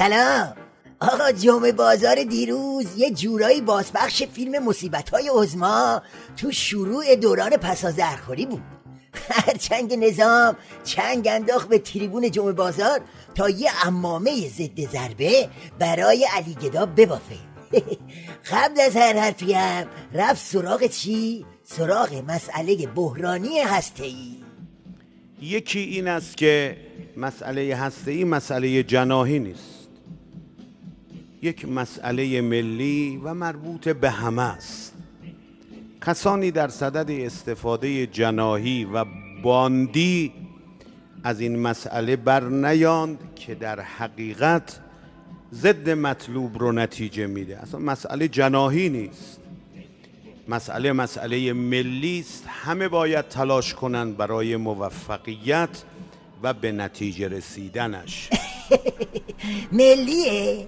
سلام آقا. جمعه بازار دیروز یه جورایی بازپخش فیلم مصیبت‌های عظما تو شروع دوران پسازرخوری بود. خرچنگ نظام چنگ انداخت به تریبون جمعه بازار تا یه عمامه ضد ضربه برای علی گدا ببافه. قبل از هر حرفی هم رفت سراغ چی؟ سراغ مسئله بحرانی هسته‌ای. یکی این است که مسئله هسته‌ای مسئله جناحی نیست، یک مسئله ملی و مربوط به همه است. کسانی در صدد استفاده جناحی و باندی از این مسئله بر نیاند که در حقیقت ضد مطلوب رو نتیجه میده. اصلا مسئله جناحی نیست، مسئله ملی است. همه باید تلاش کنند برای موفقیت و به نتیجه رسیدنش. ملیه؟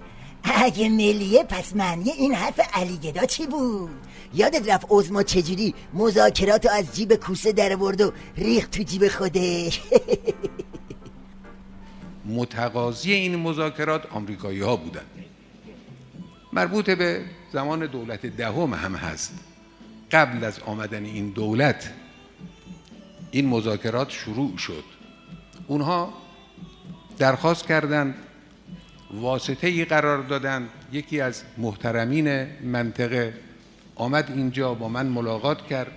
اگه ملیه پس معنی این حرف علی گدا چی بود؟ یادت رفت عظما چجوری مذاکراتو از جیب کوسه در آورد و ریخت تو جیب خودش؟ متقاضی این مذاکرات آمریکایی ها بودن. مربوط به زمان دولت دهم هم هست. قبل از آمدن این دولت این مذاکرات شروع شد. اونها درخواست کردند، واسطه‌ای قرار دادند. یکی از محترمین منطقه آمد اینجا با من ملاقات کرد،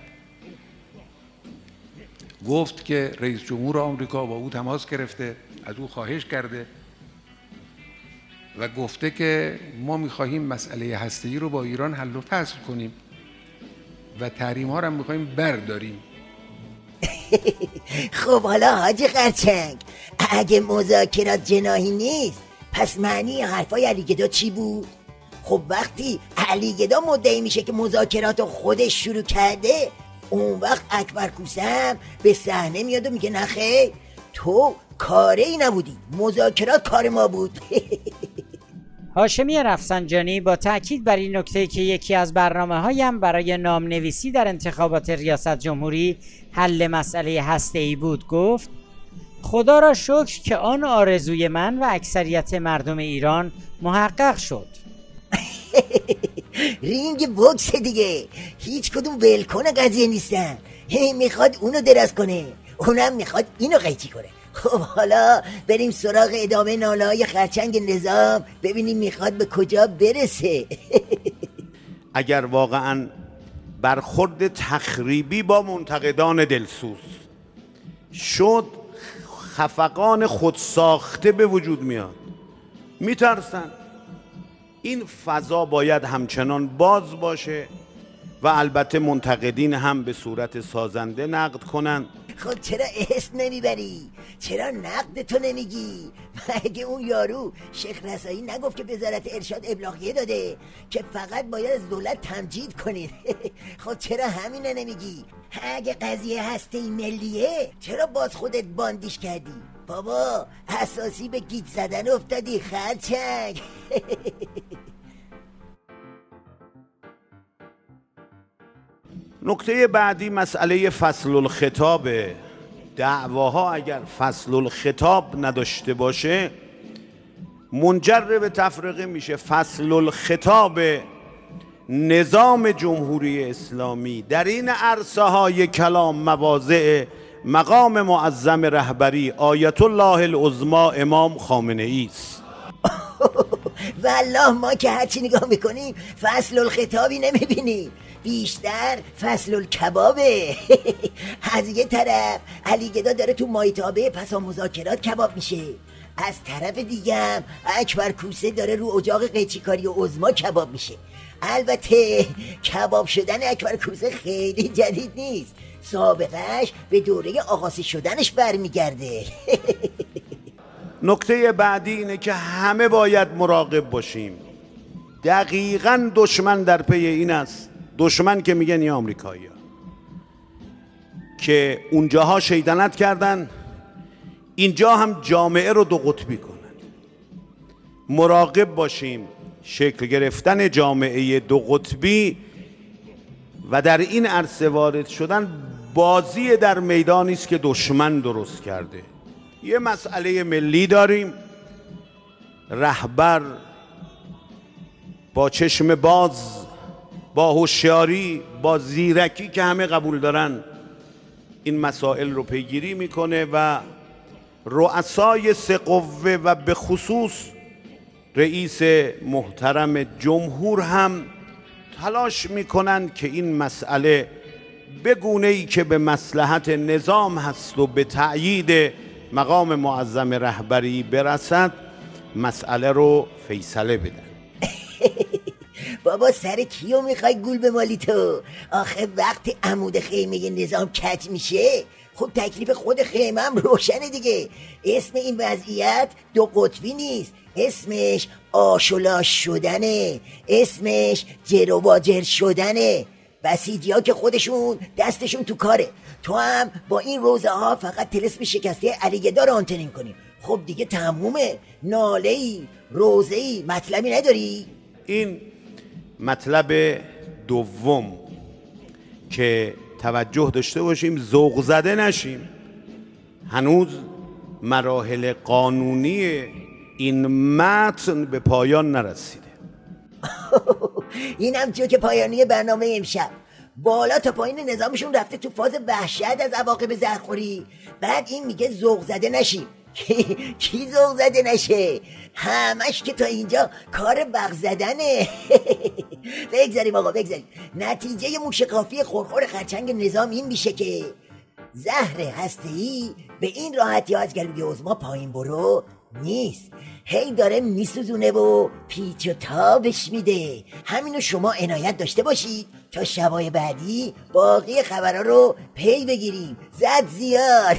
گفت که رئیس جمهور آمریکا با او تماس گرفته، از او خواهش کرده و گفته که ما می‌خواهیم مسئله هسته‌ای رو با ایران حل و فصل کنیم و تحریم ها رو می‌خواهیم برداریم. خب حالا حاجی خرچنگ، اگه مذاکرات جناحی نیست پس معنی حرفای علی گدا چی بود؟ خب وقتی علی گدا مدعی میشه که مذاکرات خودش شروع کرده، اون وقت اکبر کوسه هم به صحنه میاد و میگه نخیر تو کاری نبودی، مذاکرات کار ما بود. هاشمی رفسنجانی با تأکید بر این نکته که یکی از برنامه‌هایم برای نام‌نویسی در انتخابات ریاست جمهوری حل مسئله هسته‌ای بود، گفت خدا را شکر که آن آرزوی من و اکثریت مردم ایران محقق شد. رینگ بوکس دیگه، هیچ کدوم ولکن قضیه نیستن. هی میخواد اونو درست کنه، اونم میخواد اینو قیچی کنه. خب حالا بریم سراغ ادامه ناله‌های خرچنگ نظام، ببینیم میخواد به کجا برسه. اگر واقعا برخورد تخریبی با منتقدان دلسوز شد، خفقان خودساخته به وجود میاد، میترسن. این فضا باید همچنان باز باشه و البته منتقدین هم به صورت سازنده نقد کنن. خب چرا اسم نمیبری؟ چرا نقد تو نمیگی؟ مگه اون یارو شیخ رسایی نگفت که وزارت ارشاد ابلاغیه داده که فقط باید از دولت تمجید کنید؟ خب چرا همینه نمیگی؟ اگه قضیه هسته‌ای ملیه چرا باز خودت باندیش کردی؟ بابا اساسی به گیج زدن افتادی خرچنگ. نکته بعدی مسئله فصل الخطاب. دعواها اگر فصل الخطاب نداشته باشه منجر به تفرقه میشه. فصل الخطاب نظام جمهوری اسلامی در این عرصه های کلام مواضع مقام معظم رهبری آیت الله العظما امام خامنه ای است. والله ما که هرچی نگاه میکنیم فصل الخطابی نمیبینیم، بیشتر فصل الکبابه. از یه طرف علی گدا داره تو مایتابه پسا مذاکرات کباب میشه، از طرف دیگه هم اکبر کوسه داره رو اجاق قیچیکاری و عظما کباب میشه. البته کباب شدن اکبر کوسه خیلی جدید نیست، سابقهش به دوره آغاز شدنش برمیگرده. نکته بعدی اینه که همه باید مراقب باشیم. دقیقاً دشمن در پی این است، دشمن که میگن یا آمریکایی‌ها که اونجاها شیطنت کردن، اینجا هم جامعه رو دو قطبی کنن. مراقب باشیم شکل گرفتن جامعه دو قطبی و در این عرصه وارد شدن بازی در میدانی است که دشمن درست کرده. یه مسئله ملی داریم، رهبر با چشم باز، با هوشیاری، با زیرکی که همه قبول دارن این مسائل رو پیگیری میکنه و رؤسای سه قوه و به خصوص رئیس محترم جمهور هم تلاش میکنن که این مسئله به گونه‌ای که به مصلحت نظام هست و به تأیید مقام معظم رهبری برسد مسئله رو فیصله بدن. بابا سر کیو میخوای گول بمالی تو؟ آخه وقتی عمود خیمه نظام کج میشه خب تکلیف خود خیمه هم روشنه دیگه. اسم این وضعیت دو قطبی نیست، اسمش آشولاش شدنه، اسمش جروواجر شدنه. بسیجی ها که خودشون دستشون تو کاره، تو هم با این روزه ها فقط طلسم شکسته علیگدا رو آنتنین کنیم. خب دیگه تمومه. ناله‌ای روزه‌ای مطلبی نداری؟ این مطلب دوم که توجه داشته باشیم، ذوق زده نشیم. هنوز مراحل قانونی این متن به پایان نرسیده. این هم چیه که پایانی برنامه امشب. بالا تا پایین نظامشون رفته تو فاز وحشت از عواقب زرخوری، بعد این میگه ذوق زده نشیم. کی ذوق زده نشه؟ همش که تا اینجا کار بغ زدنه. بگذاریم آقا بگذاریم. نتیجه موشکافی خورخور خرچنگ نظام این میشه که زهر هسته‌ای به این راحتی ها از گلوی عظما پایین برو نیست، هی داره میسوزونه و پیچ و تابش میده. همینو شما عنایت داشته باشید تا شبای بعدی باقی خبرها رو پی بگیریم. زد زیاد.